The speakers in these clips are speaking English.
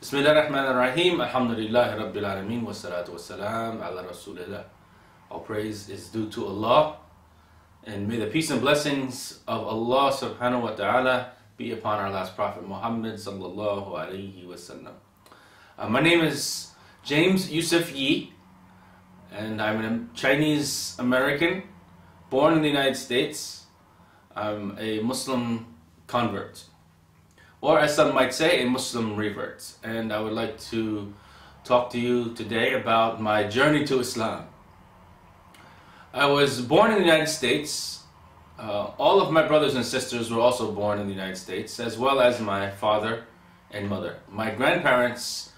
Bismillahirrahmanirrahim. Alhamdulillahi Rabbil Alameen. Wassalatu wassalam ala Rasulillah. All praise is due to Allah, and may the peace and blessings of Allah subhanahu wa ta'ala be upon our last prophet Muhammad sallallahu alayhi wasallam. My name is James Yusuf Yee, and I'm a Chinese American born in the United States. I'm a Muslim convert, or as some might say, a Muslim revert. And I would like to talk to you today about my journey to Islam. I was born in the United States. All of my brothers and sisters were also born in the United States, as well as my father and mother. My grandparents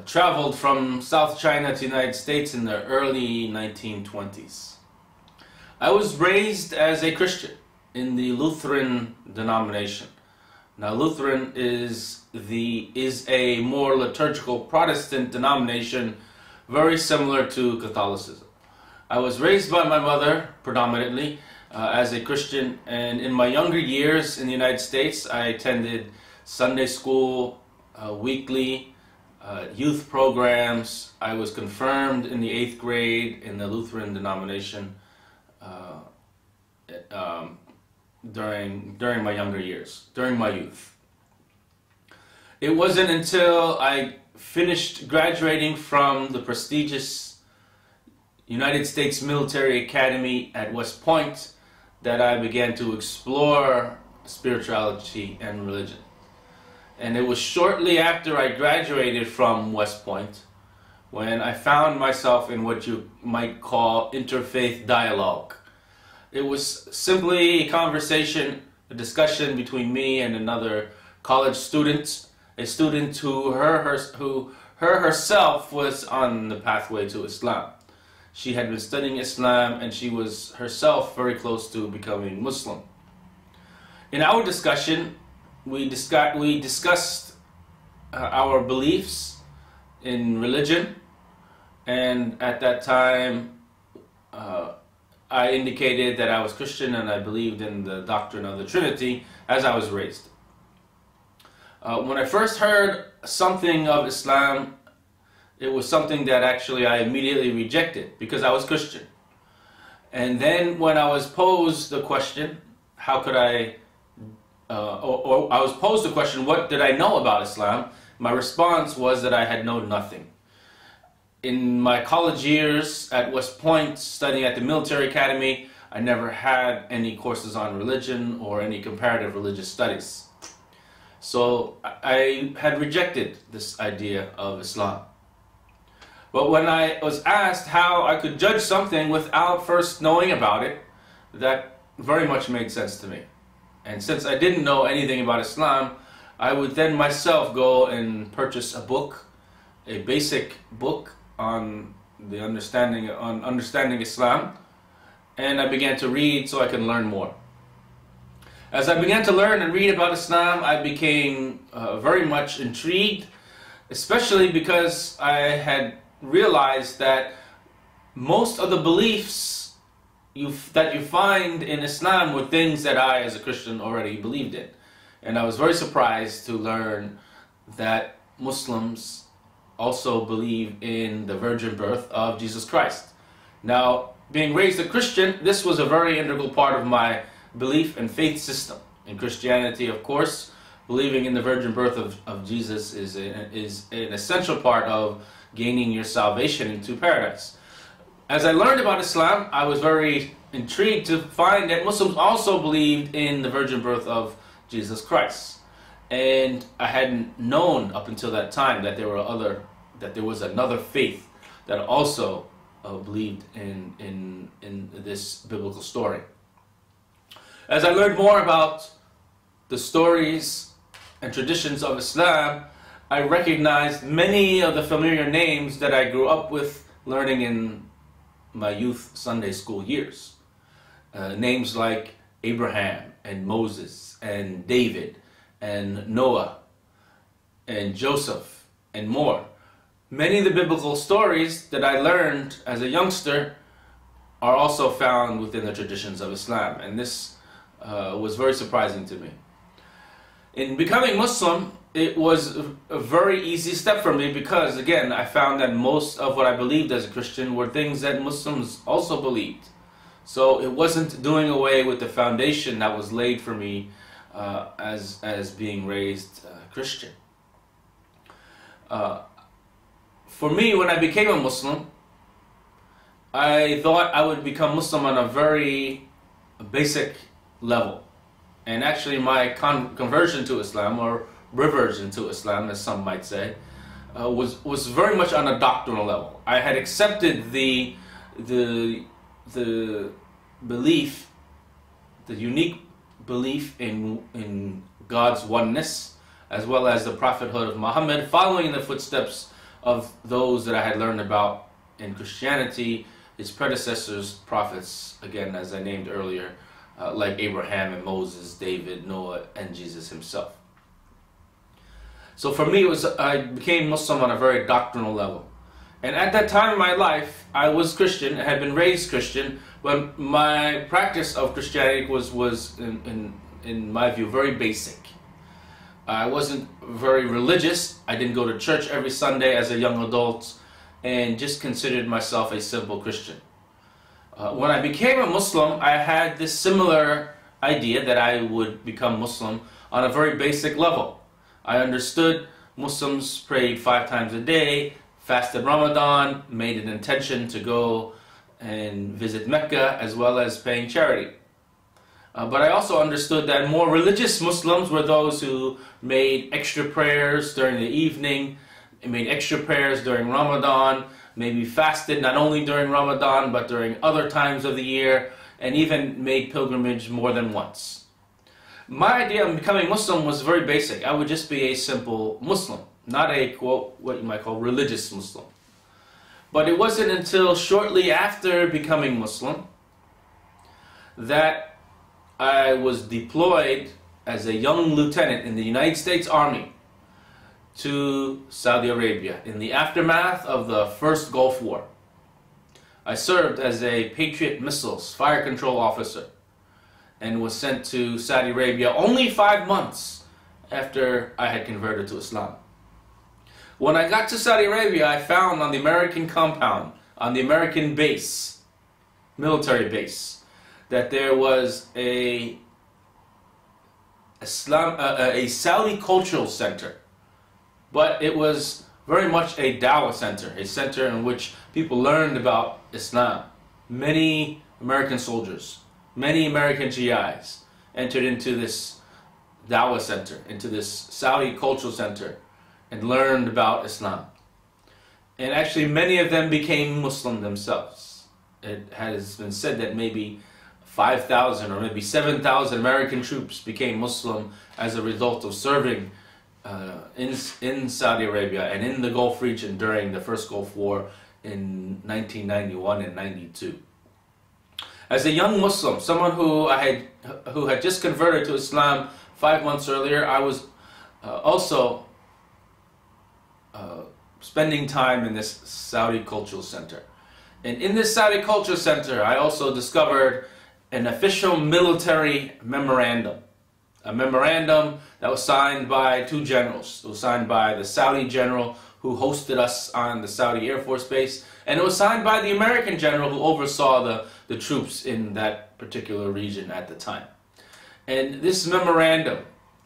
traveled from South China to the United States in the early 1920s. I was raised as a Christian in the Lutheran denomination. Now, Lutheran is a more liturgical Protestant denomination, very similar to Catholicism. I was raised by my mother predominantly as a Christian, and in my younger years in the United States, I attended Sunday school, weekly youth programs. I was confirmed in the 8th grade in the Lutheran denomination during my younger years, during my youth. It wasn't until I finished graduating from the prestigious United States Military Academy at West Point that I began to explore spirituality and religion. And it was shortly after I graduated from West Point when I found myself in what you might call interfaith dialogue. It was simply a conversation, a discussion between me and another college student, a student who herself was on the pathway to Islam. She had been studying Islam, and she was herself very close to becoming Muslim. In our discussion, we discussed our beliefs in religion, and at that time I indicated that I was Christian and I believed in the doctrine of the Trinity as I was raised. When I first heard something of Islam, it was something that actually I immediately rejected because I was Christian. And then when I was posed the question, how could I was posed the question, what did I know about Islam? My response was that I had known nothing. In my college years at West Point, studying at the military academy, I never had any courses on religion or any comparative religious studies. So I had rejected this idea of Islam. But when I was asked how I could judge something without first knowing about it, that very much made sense to me. And since I didn't know anything about Islam, I would then myself go and purchase a book, a basic book on understanding Islam, and I began to read so I can learn more. As I began to learn and read about Islam, I became very much intrigued, especially because I had realized that most of the beliefs that you find in Islam were things that I, as a Christian, already believed in. And I was very surprised to learn that Muslims also believe in the virgin birth of Jesus Christ. Now, being raised a Christian, this was a very integral part of my belief and faith system. In Christianity, of course, believing in the virgin birth of Jesus is an essential part of gaining your salvation into paradise. As I learned about Islam, I was very intrigued to find that Muslims also believed in the virgin birth of Jesus Christ. And I hadn't known up until that time that there was another faith that also believed in this biblical story. As I learned more about the stories and traditions of Islam, I recognized many of the familiar names that I grew up with learning in my youth Sunday school years. Names like Abraham and Moses and David and Noah and Joseph and more. Many of the biblical stories that I learned as a youngster are also found within the traditions of Islam, and this was very surprising to me. In becoming Muslim, it was a very easy step for me because, again, I found that most of what I believed as a Christian were things that Muslims also believed. So it wasn't doing away with the foundation that was laid for me as being raised Christian. For me, when I became a Muslim, I thought I would become Muslim on a very basic level. And actually my conversion to Islam, or reversion to Islam as some might say, was very much on a doctrinal level. I had accepted the belief, the unique belief in God's oneness, as well as the prophethood of Muhammad, following in the footsteps of those that I had learned about in Christianity, his predecessors, prophets, again, as I named earlier, like Abraham and Moses, David, Noah, and Jesus himself. So for me, I became Muslim on a very doctrinal level. And at that time in my life, I was Christian, I had been raised Christian, but my practice of Christianity was in my view, very basic. I wasn't very religious. I didn't go to church every Sunday as a young adult, and just considered myself a simple Christian. When I became a Muslim, I had this similar idea that I would become Muslim on a very basic level. I understood Muslims prayed 5 times a day, fasted Ramadan, made an intention to go and visit Mecca, as well as paying charity. But I also understood that more religious Muslims were those who made extra prayers during the evening, made extra prayers during Ramadan, maybe fasted not only during Ramadan but during other times of the year, and even made pilgrimage more than once. My idea of becoming Muslim was very basic. I would just be a simple Muslim, not a, quote, what you might call religious Muslim. But it wasn't until shortly after becoming Muslim that I was deployed as a young lieutenant in the United States Army to Saudi Arabia in the aftermath of the First Gulf War. I served as a Patriot missiles fire control officer and was sent to Saudi Arabia only 5 months after I had converted to Islam. When I got to Saudi Arabia, I found on the American compound, on the American base, military base, that there was a Saudi cultural center. But it was very much a Dawah center, a center in which people learned about Islam. Many American soldiers, many American GIs entered into this Dawah center, into this Saudi cultural center, and learned about Islam. And actually many of them became Muslim themselves. It has been said that maybe 5,000 or maybe 7,000 American troops became Muslim as a result of serving in Saudi Arabia and in the Gulf region during the First Gulf War in 1991 and 92. As a young Muslim, someone who had just converted to Islam 5 months earlier, I was also spending time in this Saudi Cultural Center. And in this Saudi Cultural Center, I also discovered an official military memorandum. A memorandum that was signed by 2 generals. It was signed by the Saudi general who hosted us on the Saudi Air Force Base, and it was signed by the American general who oversaw the troops in that particular region at the time. And this memorandum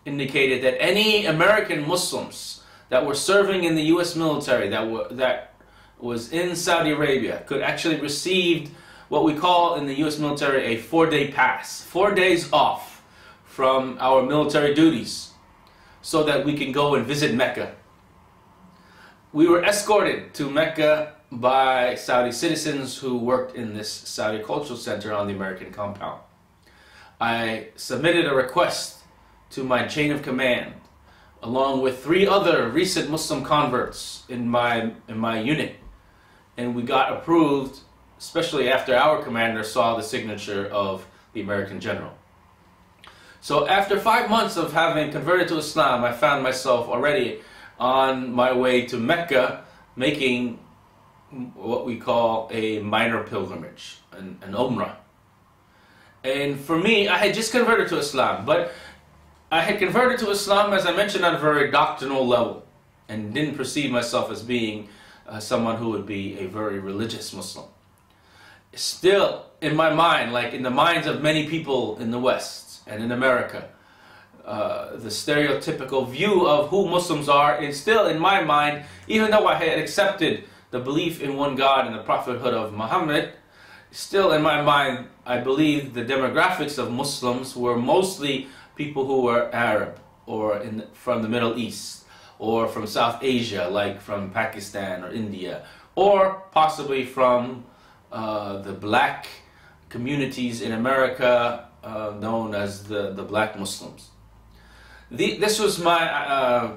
indicated that any American Muslims that were serving in the U.S. military that was in Saudi Arabia could actually receive what we call in the U.S. military a 4-day pass, 4 days off from our military duties so that we can go and visit Mecca. We were escorted to Mecca by Saudi citizens who worked in this Saudi Cultural Center on the American compound. I submitted a request to my chain of command along with 3 other recent Muslim converts in my unit, and we got approved, especially after our commander saw the signature of the American general. So after 5 months of having converted to Islam, I found myself already on my way to Mecca, making what we call a minor pilgrimage, an umrah. And for me, I had just converted to Islam, but I had converted to Islam, as I mentioned, on a very doctrinal level, and didn't perceive myself as being someone who would be a very religious Muslim. Still, in my mind, like in the minds of many people in the West and in America, the stereotypical view of who Muslims are is still in my mind, even though I had accepted the belief in one God and the prophethood of Muhammad, still in my mind, I believe the demographics of Muslims were mostly people who were Arab or from the Middle East or from South Asia, like from Pakistan or India, or possibly from the black communities in America known as the black Muslims. This was my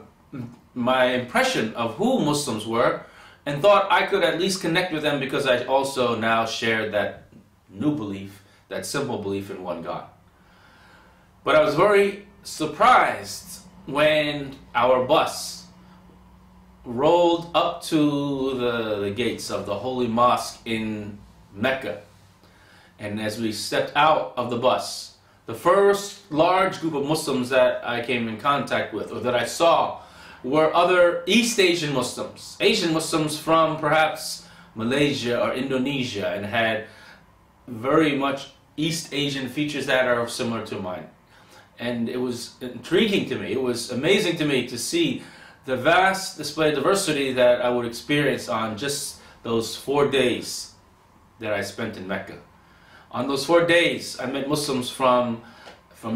impression of who Muslims were, and thought I could at least connect with them because I also now shared that new belief, that simple belief in one God. But I was very surprised when our bus rolled up to the gates of the Holy Mosque in Mecca. And as we stepped out of the bus, the first large group of Muslims that I came in contact with, or that I saw, were other East Asian Muslims from perhaps Malaysia or Indonesia, and had very much East Asian features that are similar to mine. And it was intriguing to me, it was amazing to me to see the vast display of diversity that I would experience on just those 4 days that I spent in Mecca. On those 4 days, I met Muslims from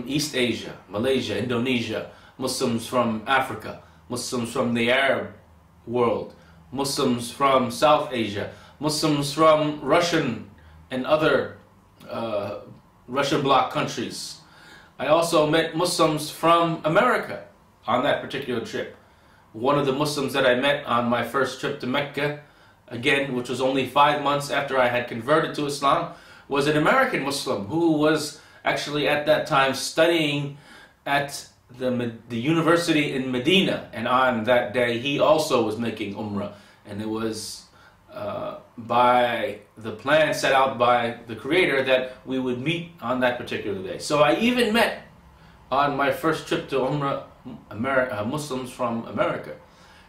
East Asia, Malaysia, Indonesia, Muslims from Africa, Muslims from the Arab world, Muslims from South Asia, Muslims from Russian and other Russian bloc countries. I also met Muslims from America on that particular trip. One of the Muslims that I met on my first trip to Mecca, again, which was only 5 months after I had converted to Islam, was an American Muslim who was actually at that time studying at the university in Medina, and on that day he also was making Umrah, and it was by the plan set out by the Creator that we would meet on that particular day. So I even met on my first trip to Umrah Muslims from America,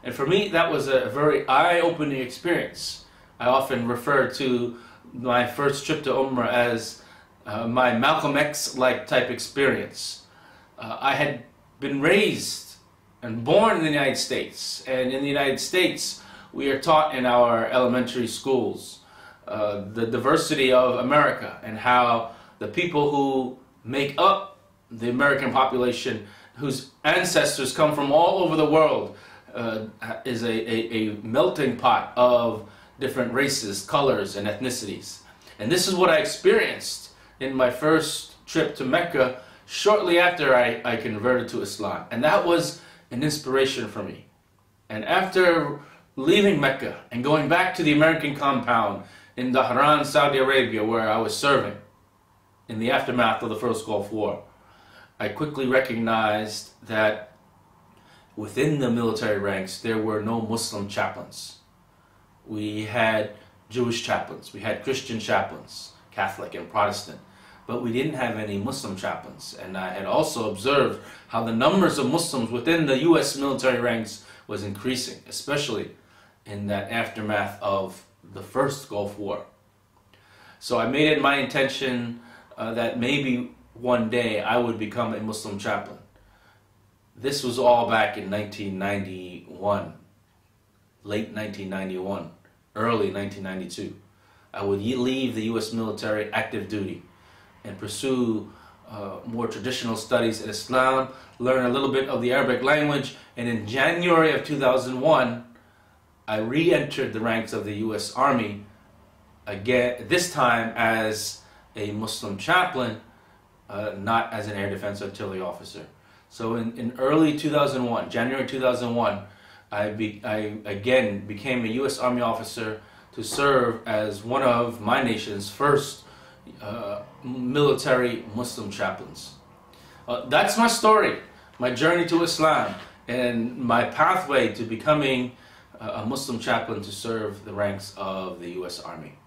and for me that was a very eye-opening experience. I often refer to my first trip to Umrah as my Malcolm X-like type experience. I had been raised and born in the United States, and in the United States we are taught in our elementary schools the diversity of America and how the people who make up the American population, whose ancestors come from all over the world, is a melting pot of different races, colors, and ethnicities. And this is what I experienced in my first trip to Mecca shortly after I converted to Islam. And that was an inspiration for me. And after leaving Mecca and going back to the American compound in Dhahran, Saudi Arabia, where I was serving in the aftermath of the First Gulf War, I quickly recognized that within the military ranks there were no Muslim chaplains. We had Jewish chaplains, we had Christian chaplains, Catholic and Protestant, but we didn't have any Muslim chaplains. And I had also observed how the numbers of Muslims within the U.S. military ranks was increasing, especially in that aftermath of the First Gulf War. So I made it my intention that maybe one day I would become a Muslim chaplain. This was all back in 1991, late 1991, early 1992. I would leave the U.S. military active duty and pursue more traditional studies in Islam, learn a little bit of the Arabic language, and in January of 2001, I re-entered the ranks of the U.S. Army, again, this time as a Muslim chaplain, not as an air defense artillery officer. So in early 2001, January 2001, I again became a U.S. Army officer to serve as one of my nation's first military Muslim chaplains. That's my story, my journey to Islam, and my pathway to becoming a Muslim chaplain to serve the ranks of the U.S. Army.